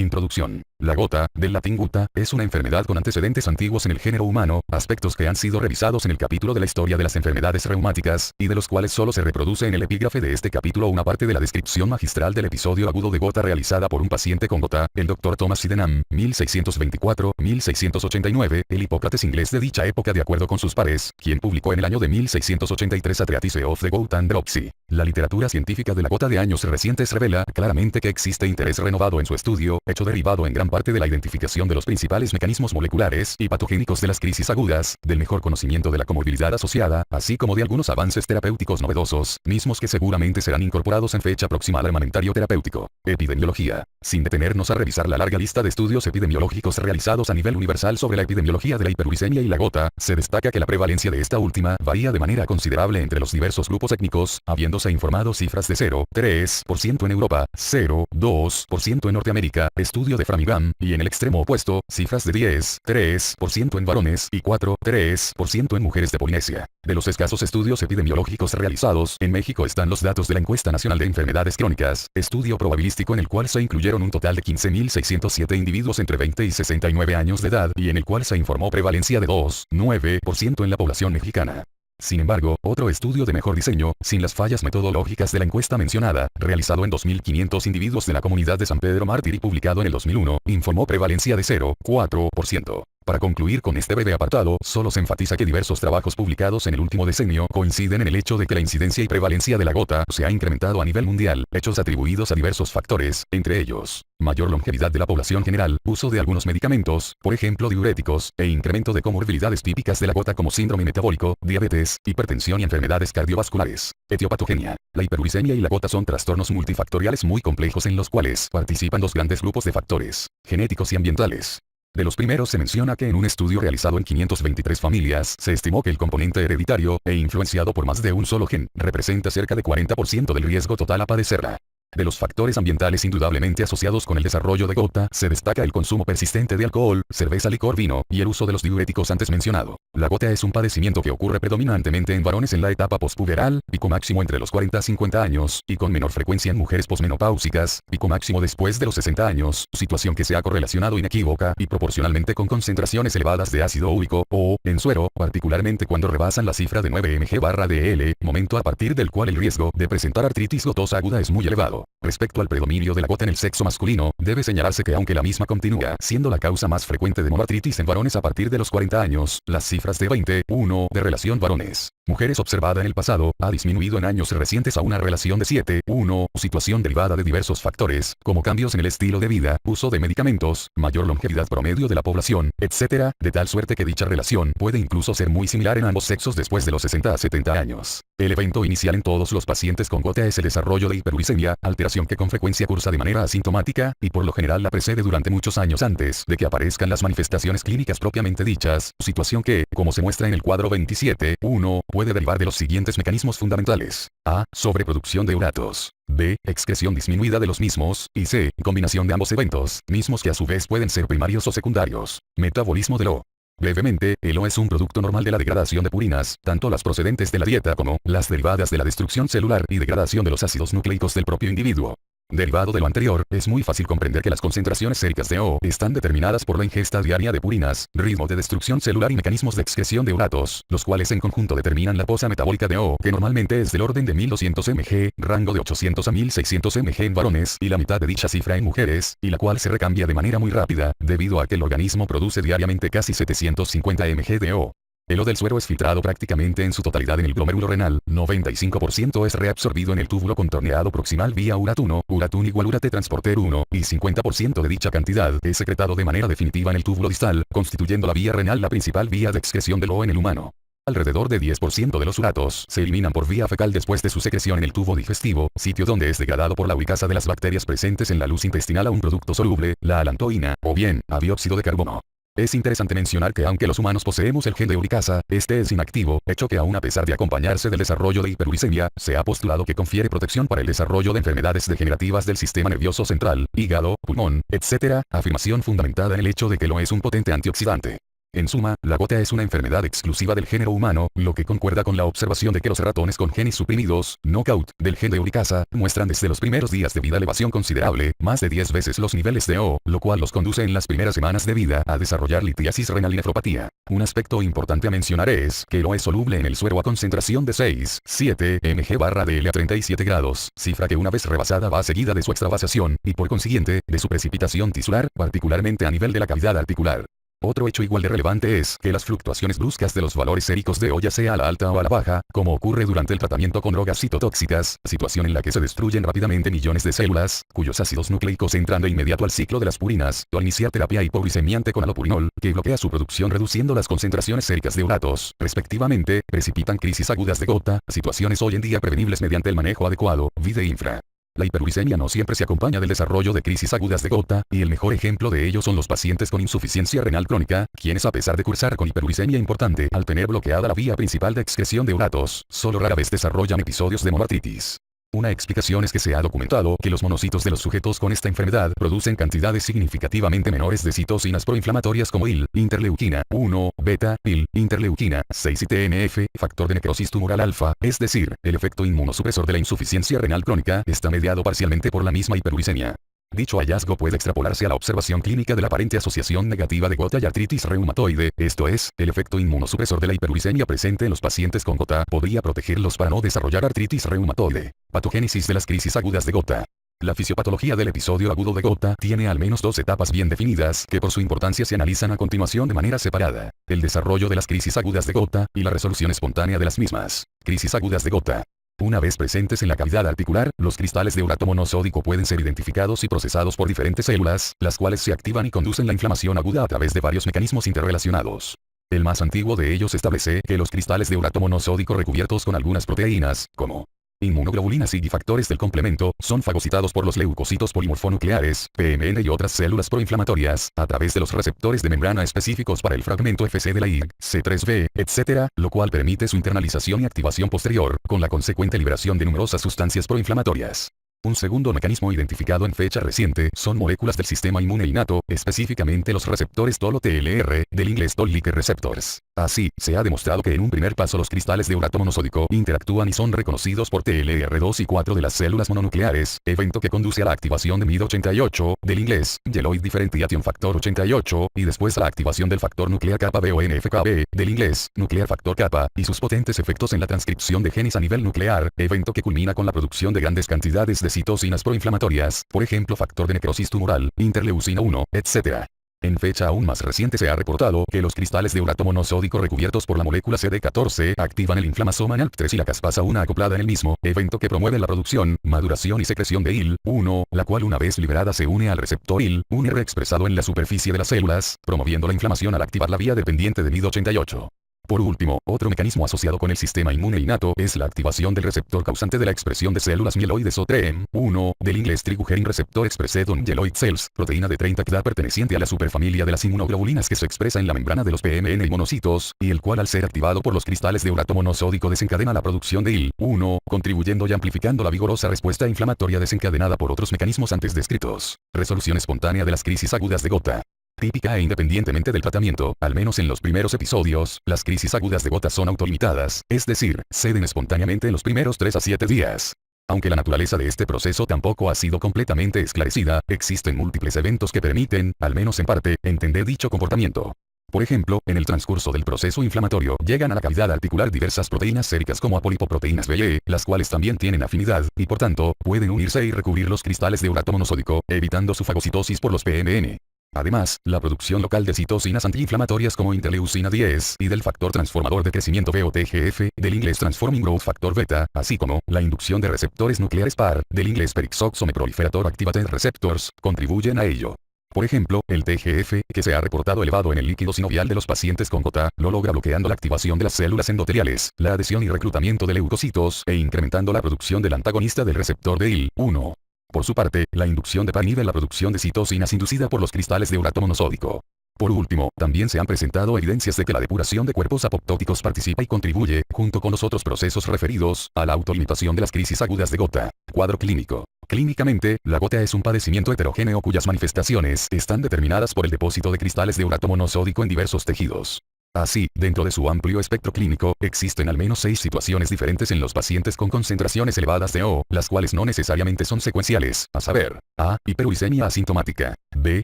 Introducción. La gota, del latín guta, es una enfermedad con antecedentes antiguos en el género humano, aspectos que han sido revisados en el capítulo de la historia de las enfermedades reumáticas, y de los cuales solo se reproduce en el epígrafe de este capítulo una parte de la descripción magistral del episodio agudo de gota realizada por un paciente con gota, el Dr. Thomas Sydenham, 1624-1689, el Hipócrates inglés de dicha época de acuerdo con sus pares, quien publicó en el año de 1683 A Treatise of the Gout and Dropsy. La literatura científica de la gota de años recientes revela claramente que existe interés renovado en su estudio, hecho derivado en gran parte de la identificación de los principales mecanismos moleculares y patogénicos de las crisis agudas, del mejor conocimiento de la comorbilidad asociada, así como de algunos avances terapéuticos novedosos, mismos que seguramente serán incorporados en fecha próxima al armamentario terapéutico. Epidemiología. Sin detenernos a revisar la larga lista de estudios epidemiológicos realizados a nivel universal sobre la epidemiología de la hiperuricemia y la gota, se destaca que la prevalencia de esta última varía de manera considerable entre los diversos grupos étnicos, habiéndose informado cifras de 0,3% en Europa, 0,2% en Norteamérica, estudio de Framingham, y en el extremo opuesto, cifras de 10,3% en varones y 4,3% en mujeres de Polinesia. De los escasos estudios epidemiológicos realizados, en México están los datos de la Encuesta Nacional de Enfermedades Crónicas, estudio probabilístico en el cual se incluyeron un total de 15.607 individuos entre 20 y 69 años de edad y en el cual se informó prevalencia de 2,9% en la población mexicana. Sin embargo, otro estudio de mejor diseño, sin las fallas metodológicas de la encuesta mencionada, realizado en 2.500 individuos de la comunidad de San Pedro Mártir y publicado en el 2001, informó prevalencia de 0,4%. Para concluir con este breve apartado, solo se enfatiza que diversos trabajos publicados en el último decenio coinciden en el hecho de que la incidencia y prevalencia de la gota se ha incrementado a nivel mundial, hechos atribuidos a diversos factores, entre ellos, mayor longevidad de la población general, uso de algunos medicamentos, por ejemplo diuréticos, e incremento de comorbilidades típicas de la gota como síndrome metabólico, diabetes, hipertensión y enfermedades cardiovasculares. Etiopatogenia. La hiperuricemia y la gota son trastornos multifactoriales muy complejos en los cuales participan dos grandes grupos de factores, genéticos y ambientales. De los primeros se menciona que en un estudio realizado en 523 familias, se estimó que el componente hereditario, e influenciado por más de un solo gen, representa cerca de 40% del riesgo total a padecerla. De los factores ambientales indudablemente asociados con el desarrollo de gota, se destaca el consumo persistente de alcohol, cerveza, licor, vino, y el uso de los diuréticos antes mencionado. La gota es un padecimiento que ocurre predominantemente en varones en la etapa pospuberal, pico máximo entre los 40 a 50 años, y con menor frecuencia en mujeres posmenopáusicas, pico máximo después de los 60 años, situación que se ha correlacionado inequívoca y proporcionalmente con concentraciones elevadas de ácido úrico, o, en suero, particularmente cuando rebasan la cifra de 9 mg/dl, momento a partir del cual el riesgo de presentar artritis gotosa aguda es muy elevado. Respecto al predominio de la gota en el sexo masculino, debe señalarse que aunque la misma continúa siendo la causa más frecuente de monoartritis en varones a partir de los 40 años, las cifras de 20:1 de relación varones mujeres observada en el pasado, ha disminuido en años recientes a una relación de 7:1, situación derivada de diversos factores, como cambios en el estilo de vida, uso de medicamentos, mayor longevidad promedio de la población, etc., de tal suerte que dicha relación puede incluso ser muy similar en ambos sexos después de los 60 a 70 años. El evento inicial en todos los pacientes con gota es el desarrollo de hiperuricemia, alteración que con frecuencia cursa de manera asintomática, y por lo general la precede durante muchos años antes de que aparezcan las manifestaciones clínicas propiamente dichas, situación que, como se muestra en el cuadro 27.1, puede derivar de los siguientes mecanismos fundamentales. A. Sobreproducción de uratos. B. Excreción disminuida de los mismos, y C. Combinación de ambos eventos, mismos que a su vez pueden ser primarios o secundarios. Metabolismo del O. Brevemente, el O es un producto normal de la degradación de purinas, tanto las procedentes de la dieta como las derivadas de la destrucción celular y degradación de los ácidos nucleicos del propio individuo. Derivado de lo anterior, es muy fácil comprender que las concentraciones séricas de O están determinadas por la ingesta diaria de purinas, ritmo de destrucción celular y mecanismos de excreción de uratos, los cuales en conjunto determinan la posa metabólica de O, que normalmente es del orden de 1200 mg, rango de 800 a 1600 mg en varones y la mitad de dicha cifra en mujeres, y la cual se recambia de manera muy rápida, debido a que el organismo produce diariamente casi 750 mg de O. El O del suero es filtrado prácticamente en su totalidad en el glomérulo renal, 95% es reabsorbido en el túbulo contorneado proximal vía uratun igual urate transporter 1, y 50% de dicha cantidad es secretado de manera definitiva en el túbulo distal, constituyendo la vía renal la principal vía de excreción del O en el humano. Alrededor de 10% de los uratos se eliminan por vía fecal después de su secreción en el tubo digestivo, sitio donde es degradado por la uricasa de las bacterias presentes en la luz intestinal a un producto soluble, la alantoína, o bien, a dióxido de carbono. Es interesante mencionar que aunque los humanos poseemos el gen de uricasa, este es inactivo, hecho que aún a pesar de acompañarse del desarrollo de hiperuricemia, se ha postulado que confiere protección para el desarrollo de enfermedades degenerativas del sistema nervioso central, hígado, pulmón, etc., afirmación fundamentada en el hecho de que lo es un potente antioxidante. En suma, la gota es una enfermedad exclusiva del género humano, lo que concuerda con la observación de que los ratones con genes suprimidos, knockout, del gen de uricasa, muestran desde los primeros días de vida elevación considerable, más de 10 veces los niveles de O, lo cual los conduce en las primeras semanas de vida a desarrollar litiasis renal y nefropatía. Un aspecto importante a mencionar es que el O es soluble en el suero a concentración de 6,7 mg/dL a 37 grados, cifra que una vez rebasada va seguida de su extravasación, y por consiguiente, de su precipitación tisular, particularmente a nivel de la cavidad articular. Otro hecho igual de relevante es que las fluctuaciones bruscas de los valores séricos de O, ya sea a la alta o a la baja, como ocurre durante el tratamiento con drogas citotóxicas, situación en la que se destruyen rápidamente millones de células, cuyos ácidos nucleicos entran de inmediato al ciclo de las purinas, o al iniciar terapia hipoglicemiante con alopurinol, que bloquea su producción reduciendo las concentraciones séricas de uratos, respectivamente, precipitan crisis agudas de gota, situaciones hoy en día prevenibles mediante el manejo adecuado, vide infra. La hiperuricemia no siempre se acompaña del desarrollo de crisis agudas de gota, y el mejor ejemplo de ello son los pacientes con insuficiencia renal crónica, quienes a pesar de cursar con hiperuricemia importante al tener bloqueada la vía principal de excreción de uratos, solo rara vez desarrollan episodios de monoartritis. Una explicación es que se ha documentado que los monocitos de los sujetos con esta enfermedad producen cantidades significativamente menores de citocinas proinflamatorias como IL, interleuquina 1, beta, IL, interleuquina 6 y TNF, factor de necrosis tumoral alfa, es decir, el efecto inmunosupresor de la insuficiencia renal crónica está mediado parcialmente por la misma hiperuricemia. Dicho hallazgo puede extrapolarse a la observación clínica de la aparente asociación negativa de gota y artritis reumatoide, esto es, el efecto inmunosupresor de la hiperuricemia presente en los pacientes con gota podría protegerlos para no desarrollar artritis reumatoide. Patogénesis de las crisis agudas de gota. La fisiopatología del episodio agudo de gota tiene al menos dos etapas bien definidas que por su importancia se analizan a continuación de manera separada: el desarrollo de las crisis agudas de gota y la resolución espontánea de las mismas. Crisis agudas de gota. Una vez presentes en la cavidad articular, los cristales de urato monosódico pueden ser identificados y procesados por diferentes células, las cuales se activan y conducen la inflamación aguda a través de varios mecanismos interrelacionados. El más antiguo de ellos establece que los cristales de urato monosódico recubiertos con algunas proteínas, como inmunoglobulinas y factores del complemento, son fagocitados por los leucocitos polimorfonucleares, PMN y otras células proinflamatorias, a través de los receptores de membrana específicos para el fragmento FC de la IG, C3b, etc., lo cual permite su internalización y activación posterior, con la consecuente liberación de numerosas sustancias proinflamatorias. Un segundo mecanismo identificado en fecha reciente son moléculas del sistema inmune innato, específicamente los receptores TOL-TLR, del inglés Toll-like receptors. Así, se ha demostrado que en un primer paso los cristales de urato monosódico interactúan y son reconocidos por TLR2 y 4 de las células mononucleares, evento que conduce a la activación de MID88, del inglés Yelloid Differentiation Factor 88, y después a la activación del factor nuclear kappa BONFKB, del inglés Nuclear Factor Kappa, y sus potentes efectos en la transcripción de genes a nivel nuclear, evento que culmina con la producción de grandes cantidades de citocinas proinflamatorias, por ejemplo factor de necrosis tumoral, interleucina 1, etc. En fecha aún más reciente se ha reportado que los cristales de urato monosódico recubiertos por la molécula CD14 activan el inflamasoma NALP3 y la caspasa 1 acoplada en el mismo, evento que promueve la producción, maduración y secreción de IL-1, la cual una vez liberada se une al receptor IL-1R expresado en la superficie de las células, promoviendo la inflamación al activar la vía dependiente de MID88. Por último, otro mecanismo asociado con el sistema inmune innato es la activación del receptor causante de la expresión de células mieloides o TREM1, del inglés Triglycerin Receptor Expressed on Myeloid Cells, proteína de 30 kDa perteneciente a la superfamilia de las inmunoglobulinas que se expresa en la membrana de los PMN y monocitos, y el cual al ser activado por los cristales de urato monosódico desencadena la producción de IL-1, contribuyendo y amplificando la vigorosa respuesta inflamatoria desencadenada por otros mecanismos antes descritos. Resolución espontánea de las crisis agudas de gota. Típica e independientemente del tratamiento, al menos en los primeros episodios, las crisis agudas de gota son autolimitadas, es decir, ceden espontáneamente en los primeros 3 a 7 días. Aunque la naturaleza de este proceso tampoco ha sido completamente esclarecida, existen múltiples eventos que permiten, al menos en parte, entender dicho comportamiento. Por ejemplo, en el transcurso del proceso inflamatorio llegan a la cavidad articular diversas proteínas séricas como apolipoproteínas B y E, las cuales también tienen afinidad, y por tanto, pueden unirse y recubrir los cristales de urato monosódico, evitando su fagocitosis por los PMN. Además, la producción local de citocinas antiinflamatorias como interleucina 10 y del factor transformador de crecimiento BOTGF, del inglés Transforming Growth Factor Beta, así como la inducción de receptores nucleares PAR, del inglés Perixoxome Proliferator Activated Receptors, contribuyen a ello. Por ejemplo, el TGF, que se ha reportado elevado en el líquido sinovial de los pacientes con gota, lo logra bloqueando la activación de las células endoteliales, la adhesión y reclutamiento de leucocitos e incrementando la producción del antagonista del receptor de IL-1. Por su parte, la inducción de PAR inhibe la producción de citocinas inducida por los cristales de urato monosódico. Por último, también se han presentado evidencias de que la depuración de cuerpos apoptóticos participa y contribuye, junto con los otros procesos referidos, a la autolimitación de las crisis agudas de gota. Cuadro clínico. Clínicamente, la gota es un padecimiento heterogéneo cuyas manifestaciones están determinadas por el depósito de cristales de urato monosódico en diversos tejidos. Así, dentro de su amplio espectro clínico, existen al menos 6 situaciones diferentes en los pacientes con concentraciones elevadas de O, las cuales no necesariamente son secuenciales, a saber, A. Hiperuricemia asintomática. B.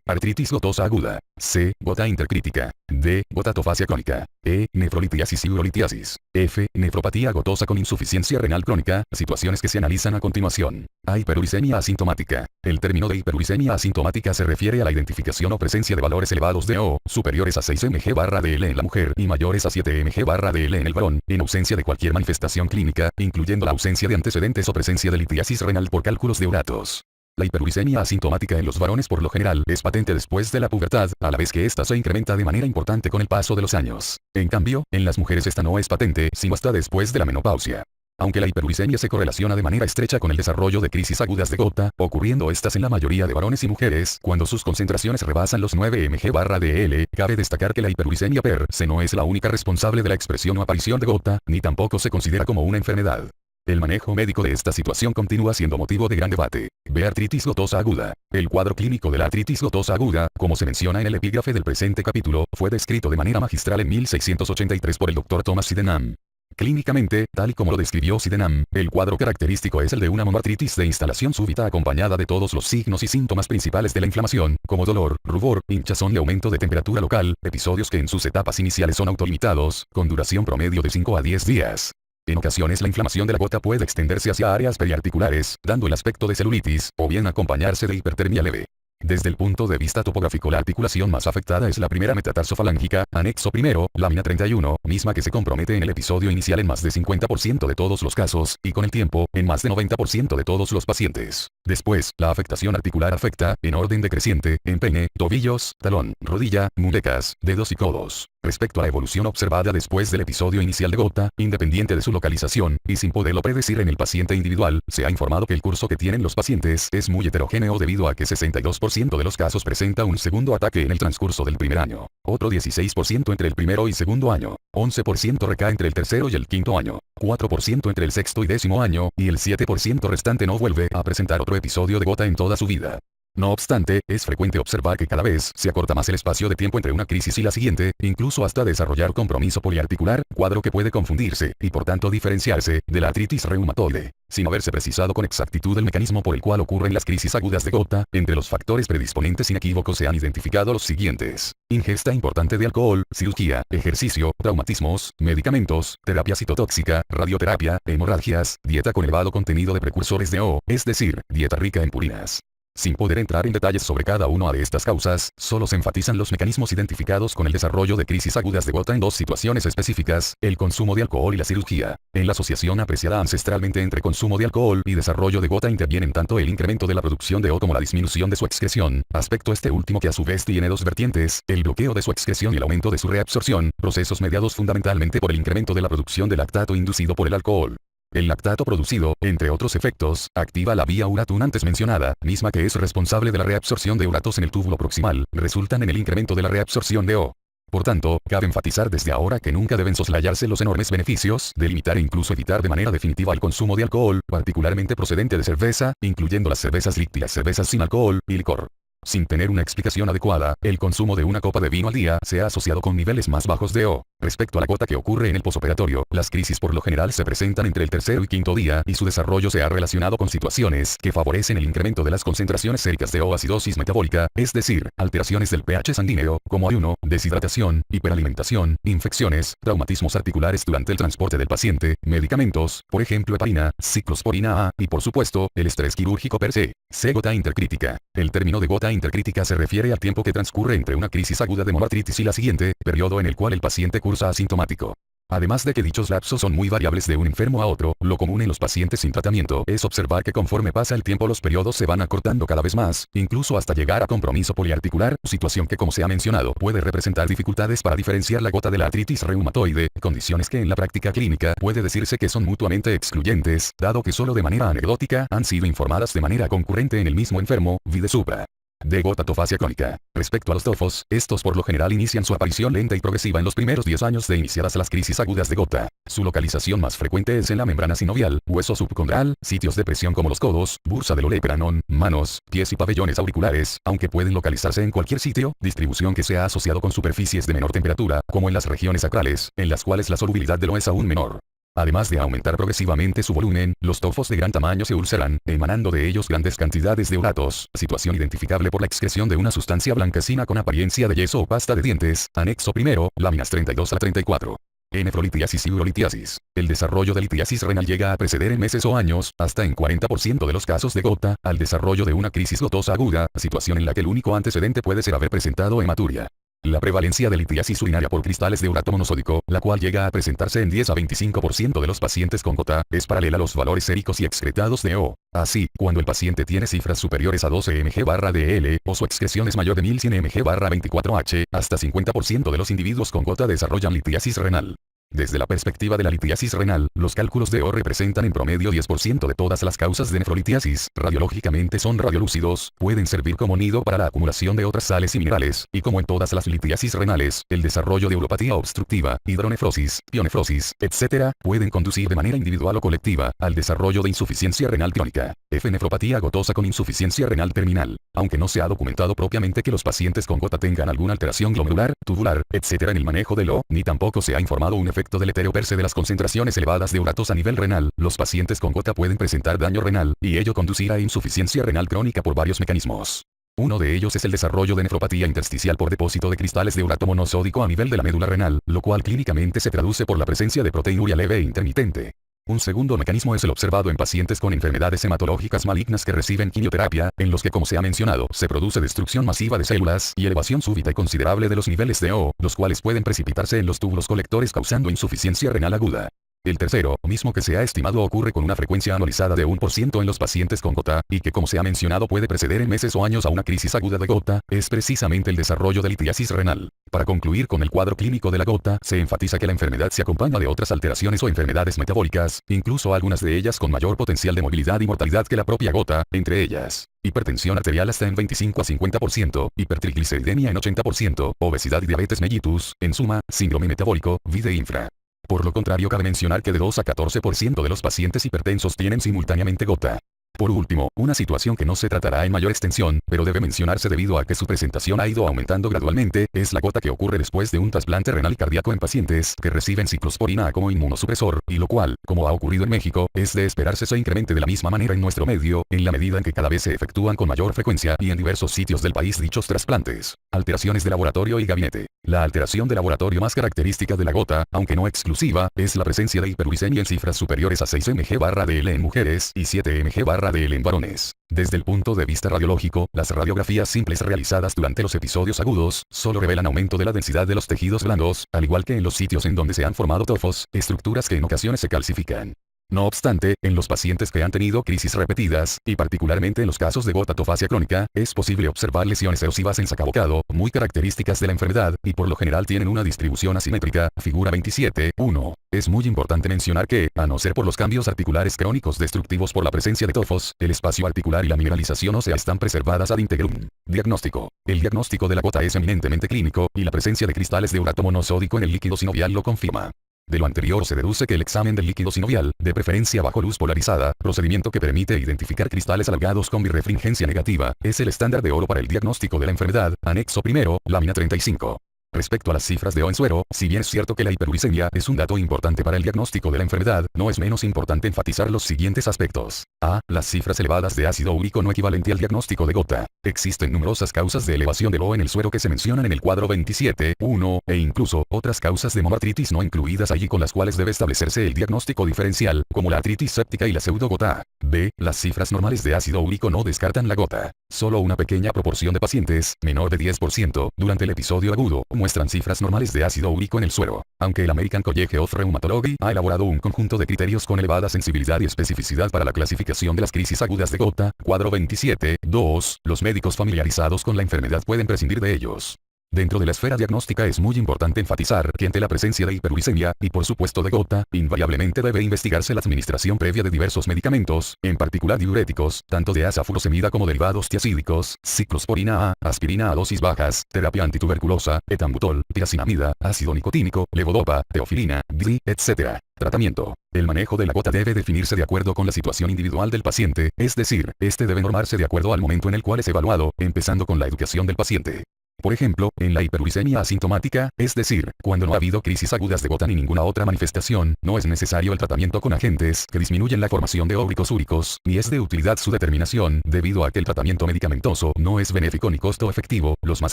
Artritis gotosa aguda. C. Gota intercrítica. D. Gotatofasia crónica. E. Nefrolitiasis y urolitiasis. F. Nefropatía gotosa con insuficiencia renal crónica, situaciones que se analizan a continuación. A. Hiperuricemia asintomática. El término de hiperuricemia asintomática se refiere a la identificación o presencia de valores elevados de O, superiores a 6 mg/dl en la mujer y mayores a 7 mg/dl en el varón, en ausencia de cualquier manifestación clínica, incluyendo la ausencia de antecedentes o presencia de litiasis renal por cálculos de uratos. La hiperuricemia asintomática en los varones por lo general es patente después de la pubertad, a la vez que ésta se incrementa de manera importante con el paso de los años. En cambio, en las mujeres esta no es patente, sino hasta después de la menopausia. Aunque la hiperuricemia se correlaciona de manera estrecha con el desarrollo de crisis agudas de gota, ocurriendo estas en la mayoría de varones y mujeres, cuando sus concentraciones rebasan los 9 mg/dl, cabe destacar que la hiperuricemia per se no es la única responsable de la expresión o aparición de gota, ni tampoco se considera como una enfermedad. El manejo médico de esta situación continúa siendo motivo de gran debate. B. Artritis gotosa aguda. El cuadro clínico de la artritis gotosa aguda, como se menciona en el epígrafe del presente capítulo, fue descrito de manera magistral en 1683 por el Dr. Thomas Sydenham. Clínicamente, tal y como lo describió Sydenham, el cuadro característico es el de una monoartritis de instalación súbita acompañada de todos los signos y síntomas principales de la inflamación, como dolor, rubor, hinchazón y aumento de temperatura local, episodios que en sus etapas iniciales son autolimitados, con duración promedio de 5 a 10 días. En ocasiones la inflamación de la gota puede extenderse hacia áreas periarticulares, dando el aspecto de celulitis, o bien acompañarse de hipertermia leve. Desde el punto de vista topográfico la articulación más afectada es la primera metatarsofalangica, anexo primero, lámina 31, misma que se compromete en el episodio inicial en más de 50% de todos los casos, y con el tiempo, en más de 90% de todos los pacientes. Después, la afectación articular afecta, en orden decreciente, empeine, tobillos, talón, rodilla, muñecas, dedos y codos. Respecto a la evolución observada después del episodio inicial de gota, independiente de su localización, y sin poderlo predecir en el paciente individual, se ha informado que el curso que tienen los pacientes es muy heterogéneo debido a que 62% de los casos presenta un segundo ataque en el transcurso del primer año, otro 16% entre el primero y segundo año, 11% recae entre el tercero y el quinto año, 4% entre el sexto y décimo año, y el 7% restante no vuelve a presentar otro episodio de gota en toda su vida. No obstante, es frecuente observar que cada vez se acorta más el espacio de tiempo entre una crisis y la siguiente, incluso hasta desarrollar compromiso poliarticular, cuadro que puede confundirse, y por tanto diferenciarse, de la artritis reumatoide. Sin haberse precisado con exactitud el mecanismo por el cual ocurren las crisis agudas de gota, entre los factores predisponentes inequívocos se han identificado los siguientes: ingesta importante de alcohol, cirugía, ejercicio, traumatismos, medicamentos, terapia citotóxica, radioterapia, hemorragias, dieta con elevado contenido de precursores de O, es decir, dieta rica en purinas. Sin poder entrar en detalles sobre cada una de estas causas, solo se enfatizan los mecanismos identificados con el desarrollo de crisis agudas de gota en dos situaciones específicas, el consumo de alcohol y la cirugía. En la asociación apreciada ancestralmente entre consumo de alcohol y desarrollo de gota intervienen tanto el incremento de la producción de O como la disminución de su excreción, aspecto este último que a su vez tiene dos vertientes, el bloqueo de su excreción y el aumento de su reabsorción, procesos mediados fundamentalmente por el incremento de la producción de lactato inducido por el alcohol. El lactato producido, entre otros efectos, activa la vía uratún antes mencionada, misma que es responsable de la reabsorción de uratos en el túbulo proximal, resultan en el incremento de la reabsorción de O. Por tanto, cabe enfatizar desde ahora que nunca deben soslayarse los enormes beneficios de limitar e incluso evitar de manera definitiva el consumo de alcohol, particularmente procedente de cerveza, incluyendo las cervezas light y las cervezas sin alcohol, y licor. Sin tener una explicación adecuada, el consumo de una copa de vino al día se ha asociado con niveles más bajos de O. Respecto a la gota que ocurre en el posoperatorio, las crisis por lo general se presentan entre el tercero y quinto día y su desarrollo se ha relacionado con situaciones que favorecen el incremento de las concentraciones séricas de O, acidosis metabólica, es decir, alteraciones del pH sanguíneo, como ayuno, deshidratación, hiperalimentación, infecciones, traumatismos articulares durante el transporte del paciente, medicamentos, por ejemplo heparina, ciclosporina A, y por supuesto, el estrés quirúrgico per se. C. Gota intercrítica. El término de gota intercrítica se refiere al tiempo que transcurre entre una crisis aguda de monoartritis y la siguiente, periodo en el cual el paciente cursa asintomático. Además de que dichos lapsos son muy variables de un enfermo a otro, lo común en los pacientes sin tratamiento es observar que conforme pasa el tiempo los periodos se van acortando cada vez más, incluso hasta llegar a compromiso poliarticular, situación que como se ha mencionado puede representar dificultades para diferenciar la gota de la artritis reumatoide, condiciones que en la práctica clínica puede decirse que son mutuamente excluyentes, dado que solo de manera anecdótica han sido informadas de manera concurrente en el mismo enfermo, vide supra. de gota tofacia crónica. Respecto a los tofos, estos por lo general inician su aparición lenta y progresiva en los primeros 10 años de iniciadas las crisis agudas de gota. Su localización más frecuente es en la membrana sinovial, hueso subcondral, sitios de presión como los codos, bursa del olepranón, manos, pies y pabellones auriculares, aunque pueden localizarse en cualquier sitio, distribución que se ha asociado con superficies de menor temperatura, como en las regiones sacrales, en las cuales la solubilidad de lo es aún menor. Además de aumentar progresivamente su volumen, los tofos de gran tamaño se ulceran, emanando de ellos grandes cantidades de uratos, situación identificable por la excreción de una sustancia blanquecina con apariencia de yeso o pasta de dientes, anexo primero, láminas 32 a 34. Nefrolitiasis y urolitiasis. El desarrollo de litiasis renal llega a preceder en meses o años, hasta en 40% de los casos de gota, al desarrollo de una crisis gotosa aguda, situación en la que el único antecedente puede ser haber presentado hematuria. La prevalencia de litiasis urinaria por cristales de urato monosódico, la cual llega a presentarse en 10 a 25% de los pacientes con gota, es paralela a los valores séricos y excretados de O. Así, cuando el paciente tiene cifras superiores a 12 mg/dl, o su excreción es mayor de 1100 mg/24h, hasta 50% de los individuos con gota desarrollan litiasis renal. Desde la perspectiva de la litiasis renal, los cálculos de O representan en promedio 10% de todas las causas de nefrolitiasis, radiológicamente son radiolúcidos, pueden servir como nido para la acumulación de otras sales y minerales, y como en todas las litiasis renales, el desarrollo de uropatía obstructiva, hidronefrosis, pionefrosis, etc., pueden conducir de manera individual o colectiva, al desarrollo de insuficiencia renal crónica. Nefropatía gotosa con insuficiencia renal terminal. Aunque no se ha documentado propiamente que los pacientes con gota tengan alguna alteración glomerular, tubular, etc. en el manejo del O, ni tampoco se ha informado un efecto deletérea per se de las concentraciones elevadas de uratos a nivel renal, los pacientes con gota pueden presentar daño renal, y ello conducirá a insuficiencia renal crónica por varios mecanismos. Uno de ellos es el desarrollo de nefropatía intersticial por depósito de cristales de urato monosódico a nivel de la médula renal, lo cual clínicamente se traduce por la presencia de proteinuria leve e intermitente. Un segundo mecanismo es el observado en pacientes con enfermedades hematológicas malignas que reciben quimioterapia, en los que como se ha mencionado, se produce destrucción masiva de células y elevación súbita y considerable de los niveles de O, los cuales pueden precipitarse en los túbulos colectores causando insuficiencia renal aguda. El tercero, mismo que se ha estimado ocurre con una frecuencia anualizada de 1% en los pacientes con gota, y que como se ha mencionado puede preceder en meses o años a una crisis aguda de gota, es precisamente el desarrollo de litiasis renal. Para concluir con el cuadro clínico de la gota, se enfatiza que la enfermedad se acompaña de otras alteraciones o enfermedades metabólicas, incluso algunas de ellas con mayor potencial de movilidad y mortalidad que la propia gota, entre ellas hipertensión arterial hasta en 25 a 50%, hipertrigliceridemia en 80%, obesidad y diabetes mellitus, en suma, síndrome metabólico, VIDE infra. Por lo contrario, cabe mencionar que de 2 a 14% de los pacientes hipertensos tienen simultáneamente gota. Por último, una situación que no se tratará en mayor extensión, pero debe mencionarse debido a que su presentación ha ido aumentando gradualmente, es la gota que ocurre después de un trasplante renal y cardíaco en pacientes que reciben ciclosporina como inmunosupresor, y lo cual, como ha ocurrido en México, es de esperarse se incremente de la misma manera en nuestro medio, en la medida en que cada vez se efectúan con mayor frecuencia y en diversos sitios del país dichos trasplantes. Alteraciones de laboratorio y gabinete. La alteración de laboratorio más característica de la gota, aunque no exclusiva, es la presencia de hiperuricemia en cifras superiores a 6 mg/dl en mujeres y 7 mg/dl en varones. Desde el punto de vista radiológico, las radiografías simples realizadas durante los episodios agudos, solo revelan aumento de la densidad de los tejidos blandos, al igual que en los sitios en donde se han formado tofos, estructuras que en ocasiones se calcifican. No obstante, en los pacientes que han tenido crisis repetidas, y particularmente en los casos de gota tofacia crónica, es posible observar lesiones erosivas en sacabocado, muy características de la enfermedad, y por lo general tienen una distribución asimétrica, figura 27.1. Es muy importante mencionar que, a no ser por los cambios articulares crónicos destructivos por la presencia de tofos, el espacio articular y la mineralización ósea están preservadas ad integrum. Diagnóstico. El diagnóstico de la gota es eminentemente clínico, y la presencia de cristales de urato monosódico en el líquido sinovial lo confirma. De lo anterior se deduce que el examen del líquido sinovial, de preferencia bajo luz polarizada, procedimiento que permite identificar cristales alargados con birrefringencia negativa, es el estándar de oro para el diagnóstico de la enfermedad, anexo primero, lámina 35. Respecto a las cifras de O en suero, si bien es cierto que la hiperuricemia es un dato importante para el diagnóstico de la enfermedad, no es menos importante enfatizar los siguientes aspectos. A. Las cifras elevadas de ácido úrico no equivalente al diagnóstico de gota. Existen numerosas causas de elevación del O en el suero que se mencionan en el cuadro 27.1, e incluso otras causas de monoartritis no incluidas allí con las cuales debe establecerse el diagnóstico diferencial, como la artritis séptica y la pseudogota. B. Las cifras normales de ácido úrico no descartan la gota. Solo una pequeña proporción de pacientes, menor de 10%, durante el episodio agudo, muestran cifras normales de ácido úrico en el suero. Aunque el American College of Rheumatology ha elaborado un conjunto de criterios con elevada sensibilidad y especificidad para la clasificación de las crisis agudas de gota, cuadro 27.2, los médicos familiarizados con la enfermedad pueden prescindir de ellos. Dentro de la esfera diagnóstica es muy importante enfatizar que ante la presencia de hiperuricemia, y por supuesto de gota, invariablemente debe investigarse la administración previa de diversos medicamentos, en particular diuréticos, tanto de asa furosemida como derivados tiazídicos, ciclosporina A, aspirina a dosis bajas, terapia antituberculosa, etambutol, tiracinamida, ácido nicotínico, levodopa, teofilina, DI, etc. Tratamiento. El manejo de la gota debe definirse de acuerdo con la situación individual del paciente, es decir, este debe normarse de acuerdo al momento en el cual es evaluado, empezando con la educación del paciente. Por ejemplo, en la hiperuricemia asintomática, es decir, cuando no ha habido crisis agudas de gota ni ninguna otra manifestación, no es necesario el tratamiento con agentes que disminuyen la formación de óvulos úricos, ni es de utilidad su determinación, debido a que el tratamiento medicamentoso no es benéfico ni costo efectivo. Lo más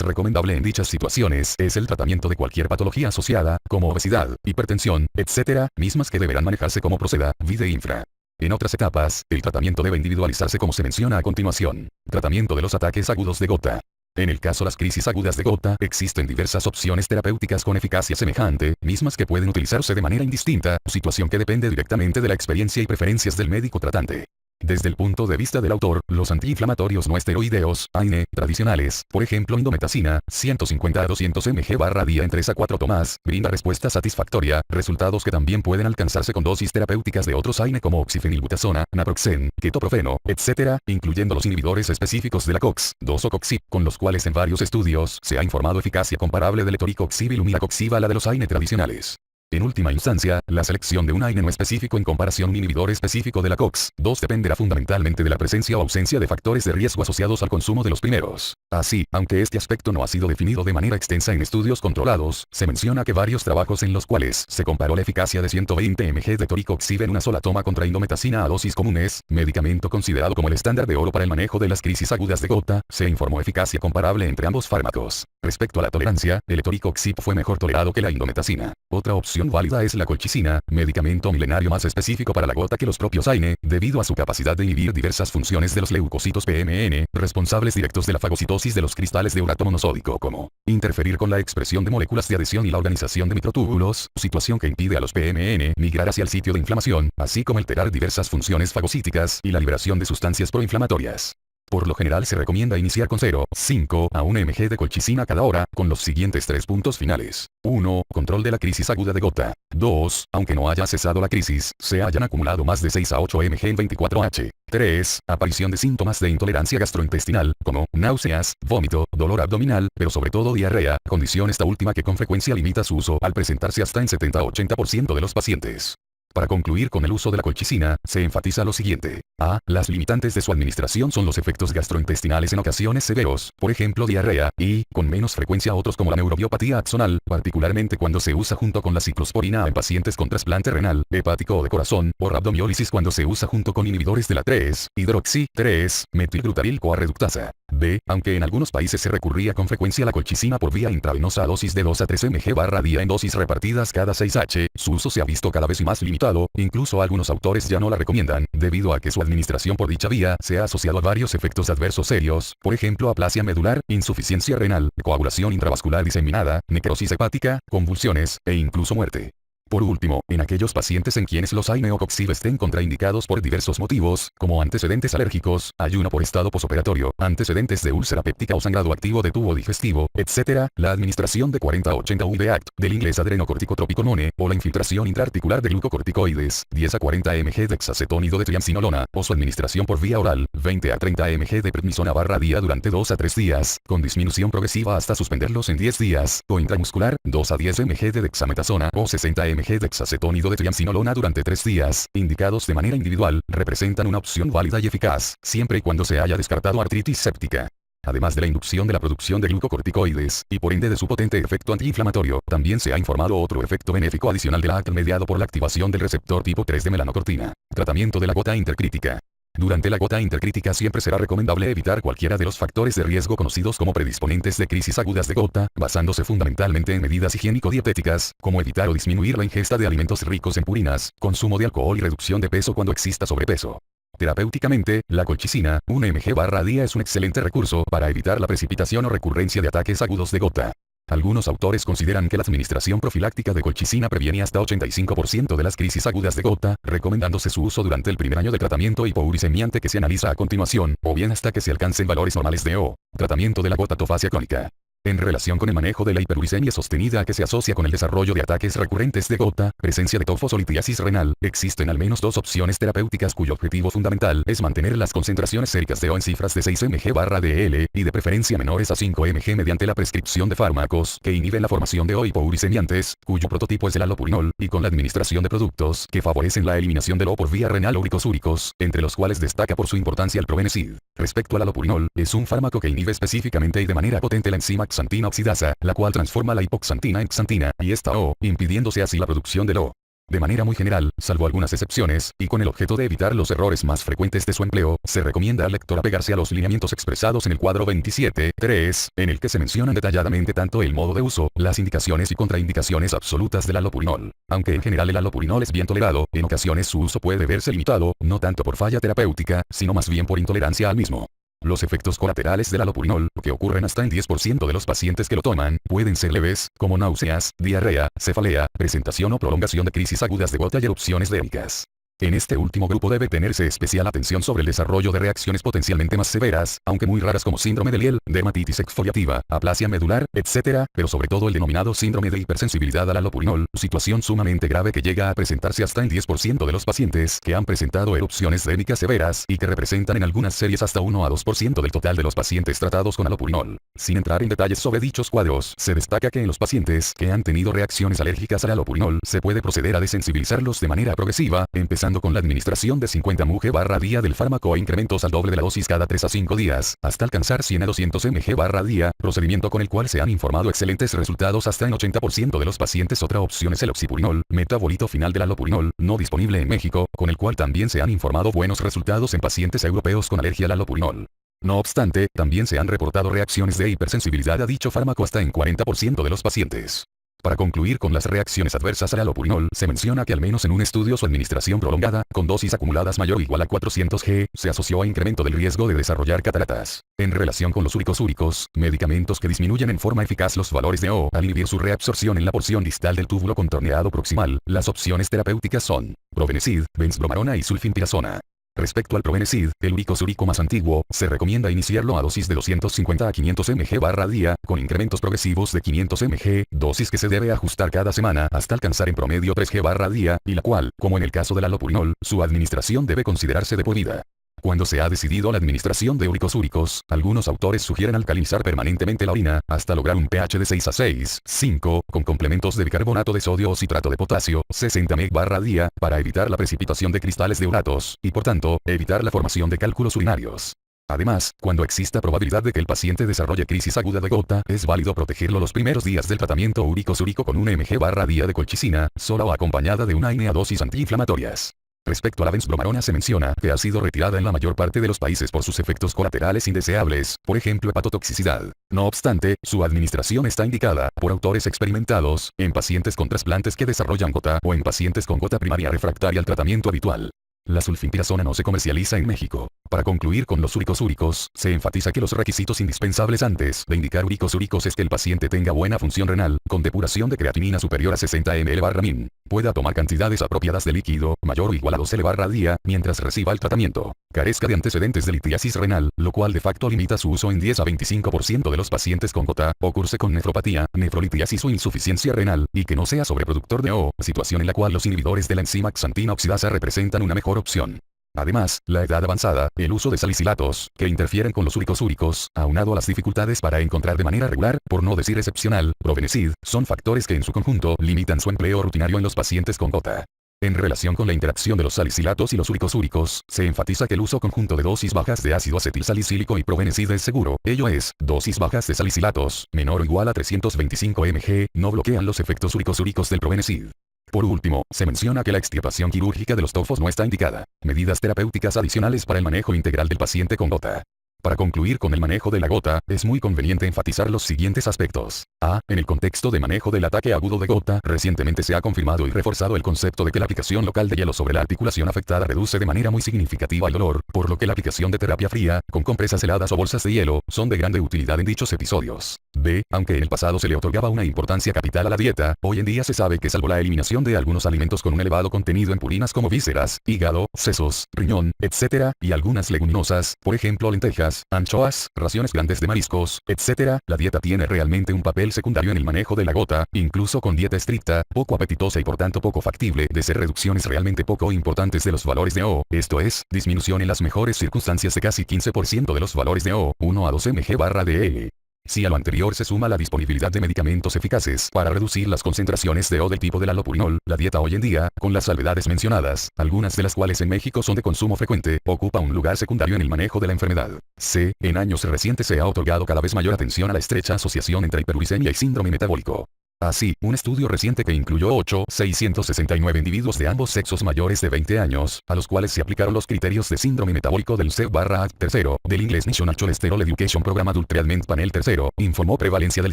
recomendable en dichas situaciones es el tratamiento de cualquier patología asociada, como obesidad, hipertensión, etc., mismas que deberán manejarse como proceda, vide infra. En otras etapas, el tratamiento debe individualizarse como se menciona a continuación. Tratamiento de los ataques agudos de gota. En el caso de las crisis agudas de gota, existen diversas opciones terapéuticas con eficacia semejante, mismas que pueden utilizarse de manera indistinta, situación que depende directamente de la experiencia y preferencias del médico tratante. Desde el punto de vista del autor, los antiinflamatorios no esteroideos, AINE, tradicionales, por ejemplo indometacina, 150 a 200 mg/día en 3 a 4 tomas, brinda respuesta satisfactoria, resultados que también pueden alcanzarse con dosis terapéuticas de otros AINE como oxifenilbutasona, naproxen, ketoprofeno, etc., incluyendo los inhibidores específicos de la COX-2 o COX-IB, con los cuales en varios estudios se ha informado eficacia comparable del etoricoxib y lumidacoxib a la de los AINE tradicionales. En última instancia, la selección de un AINE no específico en comparación a un inhibidor específico de la COX-2 dependerá fundamentalmente de la presencia o ausencia de factores de riesgo asociados al consumo de los primeros. Así, aunque este aspecto no ha sido definido de manera extensa en estudios controlados, se menciona que varios trabajos en los cuales se comparó la eficacia de 120 mg de toricoxib en una sola toma contra indometacina a dosis comunes, medicamento considerado como el estándar de oro para el manejo de las crisis agudas de gota, se informó eficacia comparable entre ambos fármacos. Respecto a la tolerancia, el etoricoxib fue mejor tolerado que la indometacina. Otra opción válida es la colchicina, medicamento milenario más específico para la gota que los propios AINE, debido a su capacidad de inhibir diversas funciones de los leucocitos PMN, responsables directos de la fagocitosis de los cristales de urato monosódico, como interferir con la expresión de moléculas de adhesión y la organización de microtúbulos, situación que impide a los PMN migrar hacia el sitio de inflamación, así como alterar diversas funciones fagocíticas y la liberación de sustancias proinflamatorias. Por lo general se recomienda iniciar con 0,5 a 1 mg de colchicina cada hora, con los siguientes 3 puntos finales. 1. Control de la crisis aguda de gota. 2. Aunque no haya cesado la crisis, se hayan acumulado más de 6 a 8 mg en 24h. 3. Aparición de síntomas de intolerancia gastrointestinal, como náuseas, vómito, dolor abdominal, pero sobre todo diarrea, condición esta última que con frecuencia limita su uso al presentarse hasta en 70-80% de los pacientes. Para concluir con el uso de la colchicina, se enfatiza lo siguiente. A. Las limitantes de su administración son los efectos gastrointestinales en ocasiones severos, por ejemplo diarrea, y, con menos frecuencia otros como la neurobiopatía axonal, particularmente cuando se usa junto con la ciclosporina en pacientes con trasplante renal, hepático o de corazón, o rabdomiólisis cuando se usa junto con inhibidores de la 3-hidroxi-3-metilglutaryl-CoA reductasa. B. Aunque en algunos países se recurría con frecuencia a la colchicina por vía intravenosa a dosis de 2 a 3 mg/día en dosis repartidas cada 6h, su uso se ha visto cada vez más limitado, incluso algunos autores ya no la recomiendan, debido a que su administración por dicha vía se ha asociado a varios efectos adversos serios, por ejemplo aplasia medular, insuficiencia renal, coagulación intravascular diseminada, necrosis hepática, convulsiones, e incluso muerte. Por último, en aquellos pacientes en quienes los AINE o COX-IB estén contraindicados por diversos motivos, como antecedentes alérgicos, ayuno por estado posoperatorio, antecedentes de úlcera péptica o sangrado activo de tubo digestivo, etc., la administración de 40-80 UV-ACT, del inglés adrenocorticotropiconone, o la infiltración intraarticular de glucocorticoides, 10 a 40 mg de hexacetónido de triamcinolona, o su administración por vía oral, 20 a 30 mg de prednisona/día durante 2 a 3 días, con disminución progresiva hasta suspenderlos en 10 días, o intramuscular, 2 a 10 mg de dexametasona, o 60 mg de hexacetónido de triamcinolona durante 3 días, indicados de manera individual, representan una opción válida y eficaz, siempre y cuando se haya descartado artritis séptica. Además de la inducción de la producción de glucocorticoides, y por ende de su potente efecto antiinflamatorio, también se ha informado otro efecto benéfico adicional de la ACT mediado por la activación del receptor tipo 3 de melanocortina. Tratamiento de la gota intercrítica. Durante la gota intercrítica siempre será recomendable evitar cualquiera de los factores de riesgo conocidos como predisponentes de crisis agudas de gota, basándose fundamentalmente en medidas higiénico-dietéticas, como evitar o disminuir la ingesta de alimentos ricos en purinas, consumo de alcohol y reducción de peso cuando exista sobrepeso. Terapéuticamente, la colchicina, 1 mg/día es un excelente recurso para evitar la precipitación o recurrencia de ataques agudos de gota. Algunos autores consideran que la administración profiláctica de colchicina previene hasta 85% de las crisis agudas de gota, recomendándose su uso durante el primer año de tratamiento hipouricemiante que se analiza a continuación, o bien hasta que se alcancen valores normales de O. Tratamiento de la gotatofasia crónica. En relación con el manejo de la hiperuricemia sostenida que se asocia con el desarrollo de ataques recurrentes de gota, presencia de tofos o litiasis renal, existen al menos dos opciones terapéuticas cuyo objetivo fundamental es mantener las concentraciones séricas de O en cifras de 6 mg/dl, y de preferencia menores a 5 mg mediante la prescripción de fármacos que inhiben la formación de O hipouricemiantes, cuyo prototipo es el allopurinol, y con la administración de productos que favorecen la eliminación del O por vía renal o uricosúricos, entre los cuales destaca por su importancia el probenecid. Respecto al allopurinol, es un fármaco que inhibe específicamente y de manera potente la enzima xantina oxidasa, la cual transforma la hipoxantina en xantina, y esta O, impidiéndose así la producción del O. De manera muy general, salvo algunas excepciones, y con el objeto de evitar los errores más frecuentes de su empleo, se recomienda al lector apegarse a los lineamientos expresados en el cuadro 27.3, en el que se mencionan detalladamente tanto el modo de uso, las indicaciones y contraindicaciones absolutas del allopurinol. Aunque en general el allopurinol es bien tolerado, en ocasiones su uso puede verse limitado, no tanto por falla terapéutica, sino más bien por intolerancia al mismo. Los efectos colaterales del allopurinol, que ocurren hasta en 10% de los pacientes que lo toman, pueden ser leves, como náuseas, diarrea, cefalea, presentación o prolongación de crisis agudas de gota y erupciones dérmicas. En este último grupo debe tenerse especial atención sobre el desarrollo de reacciones potencialmente más severas, aunque muy raras como síndrome de Liel, dermatitis exfoliativa, aplasia medular, etc., pero sobre todo el denominado síndrome de hipersensibilidad al allopurinol, situación sumamente grave que llega a presentarse hasta en 10% de los pacientes que han presentado erupciones dérmicas severas y que representan en algunas series hasta 1 a 2% del total de los pacientes tratados con allopurinol. Sin entrar en detalles sobre dichos cuadros, se destaca que en los pacientes que han tenido reacciones alérgicas al allopurinol se puede proceder a desensibilizarlos de manera progresiva, empezando con la administración de 50 mg/día del fármaco e incrementos al doble de la dosis cada 3 a 5 días, hasta alcanzar 100 a 200 mg/día, procedimiento con el cual se han informado excelentes resultados hasta en 80% de los pacientes. Otra opción es el oxipurinol, metabolito final del allopurinol, no disponible en México, con el cual también se han informado buenos resultados en pacientes europeos con alergia al allopurinol. No obstante, también se han reportado reacciones de hipersensibilidad a dicho fármaco hasta en 40% de los pacientes. Para concluir con las reacciones adversas al allopurinol, se menciona que al menos en un estudio su administración prolongada, con dosis acumuladas mayor o igual a 400 g, se asoció a incremento del riesgo de desarrollar cataratas. En relación con los uricosúricos, medicamentos que disminuyen en forma eficaz los valores de O al inhibir su reabsorción en la porción distal del túbulo contorneado proximal, las opciones terapéuticas son probenecid, benzbromarona y sulfimpirazona. Respecto al probenecid, el uricosúrico más antiguo, se recomienda iniciarlo a dosis de 250 a 500 mg/día, con incrementos progresivos de 500 mg, dosis que se debe ajustar cada semana hasta alcanzar en promedio 3 g/día, y la cual, como en el caso del allopurinol, su administración debe considerarse de por vida. Cuando se ha decidido la administración de uricosúricos, algunos autores sugieren alcalinizar permanentemente la orina, hasta lograr un pH de 6 a 6,5, con complementos de bicarbonato de sodio o citrato de potasio, 60 mg/día, para evitar la precipitación de cristales de uratos, y por tanto, evitar la formación de cálculos urinarios. Además, cuando exista probabilidad de que el paciente desarrolle crisis aguda de gota, es válido protegerlo los primeros días del tratamiento uricosúrico con 1 mg/día de colchicina, sola o acompañada de una INE a dosis antiinflamatorias. Respecto a la benzbromarona se menciona que ha sido retirada en la mayor parte de los países por sus efectos colaterales indeseables, por ejemplo hepatotoxicidad. No obstante, su administración está indicada, por autores experimentados, en pacientes con trasplantes que desarrollan gota o en pacientes con gota primaria refractaria al tratamiento habitual. La sulfimpirazona no se comercializa en México. Para concluir con los uricosúricos, se enfatiza que los requisitos indispensables antes de indicar uricosúricos es que el paciente tenga buena función renal, con depuración de creatinina superior a 60 ml/min, pueda tomar cantidades apropiadas de líquido, mayor o igual a 2 L/día, mientras reciba el tratamiento, carezca de antecedentes de litiasis renal, lo cual de facto limita su uso en 10 a 25% de los pacientes con gota, o curse con nefropatía, nefrolitiasis o insuficiencia renal, y que no sea sobreproductor de O, situación en la cual los inhibidores de la enzima xantina oxidasa representan una mejor opción. Además, la edad avanzada, el uso de salicilatos, que interfieren con los uricosúricos, aunado a las dificultades para encontrar de manera regular, por no decir excepcional, probenecid, son factores que en su conjunto limitan su empleo rutinario en los pacientes con gota. En relación con la interacción de los salicilatos y los uricosúricos, se enfatiza que el uso conjunto de dosis bajas de ácido acetilsalicílico y probenecid es seguro, ello es, dosis bajas de salicilatos, menor o igual a 325 mg, no bloquean los efectos uricosúricos del probenecid. Por último, se menciona que la extirpación quirúrgica de los tofos no está indicada. Medidas terapéuticas adicionales para el manejo integral del paciente con gota. Para concluir con el manejo de la gota, es muy conveniente enfatizar los siguientes aspectos. A. En el contexto de manejo del ataque agudo de gota, recientemente se ha confirmado y reforzado el concepto de que la aplicación local de hielo sobre la articulación afectada reduce de manera muy significativa el dolor, por lo que la aplicación de terapia fría, con compresas heladas o bolsas de hielo, son de grande utilidad en dichos episodios. B. Aunque en el pasado se le otorgaba una importancia capital a la dieta, hoy en día se sabe que salvo la eliminación de algunos alimentos con un elevado contenido en purinas como vísceras, hígado, sesos, riñón, etc., y algunas leguminosas, por ejemplo lentejas, cebollas, anchoas, raciones grandes de mariscos, etc., la dieta tiene realmente un papel secundario en el manejo de la gota, incluso con dieta estricta, poco apetitosa y por tanto poco factible de ser reducciones realmente poco importantes de los valores de O, esto es, disminución en las mejores circunstancias de casi 15% de los valores de O, 1 a 2 mg/dl. Si a lo anterior se suma la disponibilidad de medicamentos eficaces para reducir las concentraciones de O del tipo del allopurinol, la dieta hoy en día, con las salvedades mencionadas, algunas de las cuales en México son de consumo frecuente, ocupa un lugar secundario en el manejo de la enfermedad. C. En años recientes se ha otorgado cada vez mayor atención a la estrecha asociación entre hiperuricemia y síndrome metabólico. Así, un estudio reciente que incluyó 8,669 individuos de ambos sexos mayores de 20 años, a los cuales se aplicaron los criterios de síndrome metabólico del C/ACT III, del inglés National Cholesterol Education Program Adult Treatment Panel III, informó prevalencia del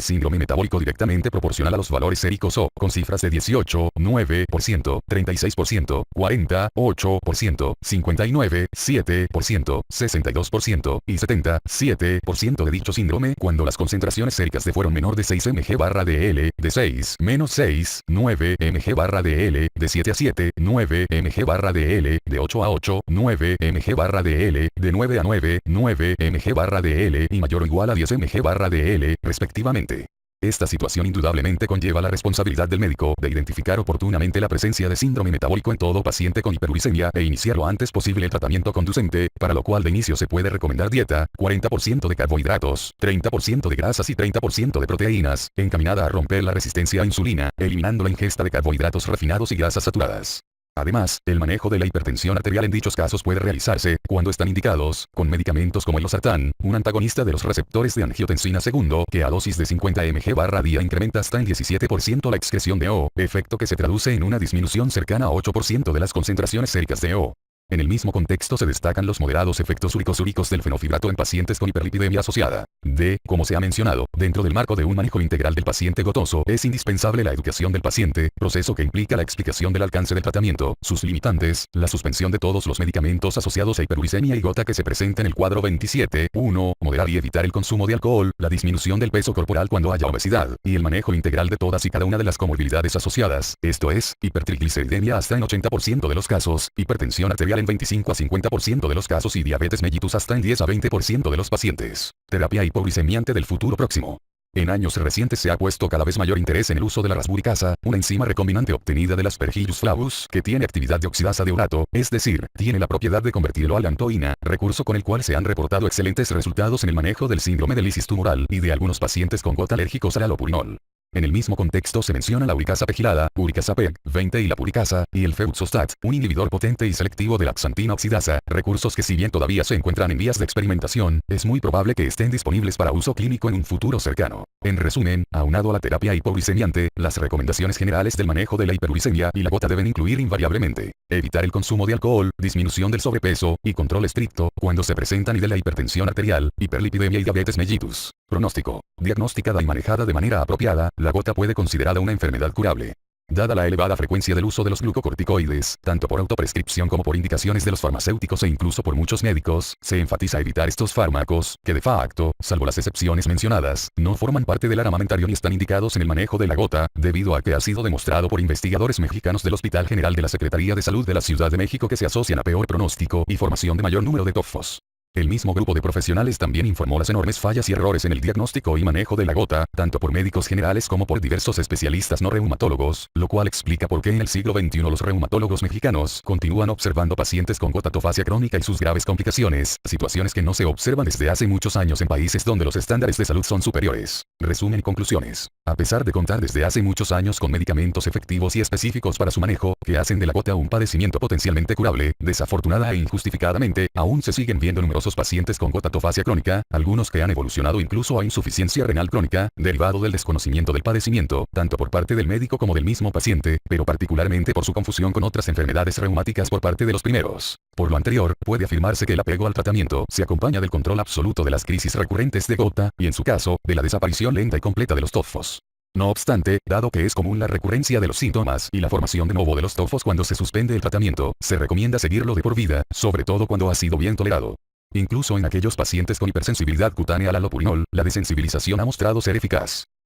síndrome metabólico directamente proporcional a los valores séricos O, con cifras de 18, 9%, 36%, 48%, 59, 7%, 62% y 77% de dicho síndrome cuando las concentraciones séricas de fueron menor de 6 mg/dl, de 6, menos 6, 9 mg/dl, de 7 a 7, 9 mg/dl, de 8 a 8, 9 mg/dl, de 9 a 9, 9 mg/dl y mayor o igual a 10 mg/dl, respectivamente. Esta situación indudablemente conlleva la responsabilidad del médico de identificar oportunamente la presencia de síndrome metabólico en todo paciente con hiperuricemia e iniciar lo antes posible el tratamiento conducente, para lo cual de inicio se puede recomendar dieta, 40% de carbohidratos, 30% de grasas y 30% de proteínas, encaminada a romper la resistencia a insulina, eliminando la ingesta de carbohidratos refinados y grasas saturadas. Además, el manejo de la hipertensión arterial en dichos casos puede realizarse, cuando están indicados, con medicamentos como el losartán, un antagonista de los receptores de angiotensina segundo, que a dosis de 50 mg/día incrementa hasta en 17% la excreción de O, efecto que se traduce en una disminución cercana a 8% de las concentraciones séricas de O. En el mismo contexto se destacan los moderados efectos úricos del fenofibrato en pacientes con hiperlipidemia asociada. D. Como se ha mencionado, dentro del marco de un manejo integral del paciente gotoso, es indispensable la educación del paciente, proceso que implica la explicación del alcance del tratamiento, sus limitantes, la suspensión de todos los medicamentos asociados a hiperuricemia y gota que se presenta en el cuadro 27, 1, moderar y evitar el consumo de alcohol, la disminución del peso corporal cuando haya obesidad, y el manejo integral de todas y cada una de las comorbilidades asociadas, esto es, hipertrigliceridemia hasta en 80% de los casos, hipertensión arterial en 25 a 50% de los casos y diabetes mellitus hasta en 10 a 20% de los pacientes. Terapia hipoglicemiante del futuro próximo. En años recientes se ha puesto cada vez mayor interés en el uso de la rasburicasa, una enzima recombinante obtenida del Aspergillus flavus, que tiene actividad de oxidasa de urato, es decir, tiene la propiedad de convertirlo a lantoína, recurso con el cual se han reportado excelentes resultados en el manejo del síndrome de lisis tumoral y de algunos pacientes con gota alérgicos al allopurinol. En el mismo contexto se menciona la uricasa pegilada, uricasa PEG-20 y la puricasa, y el febuxostat, un inhibidor potente y selectivo de la xantina oxidasa, recursos que si bien todavía se encuentran en vías de experimentación, es muy probable que estén disponibles para uso clínico en un futuro cercano. En resumen, aunado a la terapia hipoglicemiante, las recomendaciones generales del manejo de la hiperuricemia y la gota deben incluir invariablemente evitar el consumo de alcohol, disminución del sobrepeso, y control estricto, cuando se presentan de la hipertensión arterial, hiperlipidemia y diabetes mellitus. Pronóstico. Diagnosticada y manejada de manera apropiada, la gota puede considerada una enfermedad curable. Dada la elevada frecuencia del uso de los glucocorticoides, tanto por autoprescripción como por indicaciones de los farmacéuticos e incluso por muchos médicos, se enfatiza evitar estos fármacos, que de facto, salvo las excepciones mencionadas, no forman parte del armamentario ni están indicados en el manejo de la gota, debido a que ha sido demostrado por investigadores mexicanos del Hospital General de la Secretaría de Salud de la Ciudad de México que se asocian a peor pronóstico y formación de mayor número de TOFOS. El mismo grupo de profesionales también informó las enormes fallas y errores en el diagnóstico y manejo de la gota, tanto por médicos generales como por diversos especialistas no reumatólogos, lo cual explica por qué en el siglo XXI los reumatólogos mexicanos continúan observando pacientes con gotatofasia crónica y sus graves complicaciones, situaciones que no se observan desde hace muchos años en países donde los estándares de salud son superiores. Resumen y conclusiones. A pesar de contar desde hace muchos años con medicamentos efectivos y específicos para su manejo, que hacen de la gota un padecimiento potencialmente curable, desafortunada e injustificadamente, aún se siguen viendo numerosos pacientes con gotatofasia crónica, algunos que han evolucionado incluso a insuficiencia renal crónica, derivado del desconocimiento del padecimiento, tanto por parte del médico como del mismo paciente, pero particularmente por su confusión con otras enfermedades reumáticas por parte de los primeros. Por lo anterior, puede afirmarse que el apego al tratamiento se acompaña del control absoluto de las crisis recurrentes de gota, y en su caso, de la desaparición lenta y completa de los TOFOS. No obstante, dado que es común la recurrencia de los síntomas y la formación de nuevo de los TOFOS cuando se suspende el tratamiento, se recomienda seguirlo de por vida, sobre todo cuando ha sido bien tolerado. Incluso en aquellos pacientes con hipersensibilidad cutánea al allopurinol, la desensibilización ha mostrado ser eficaz.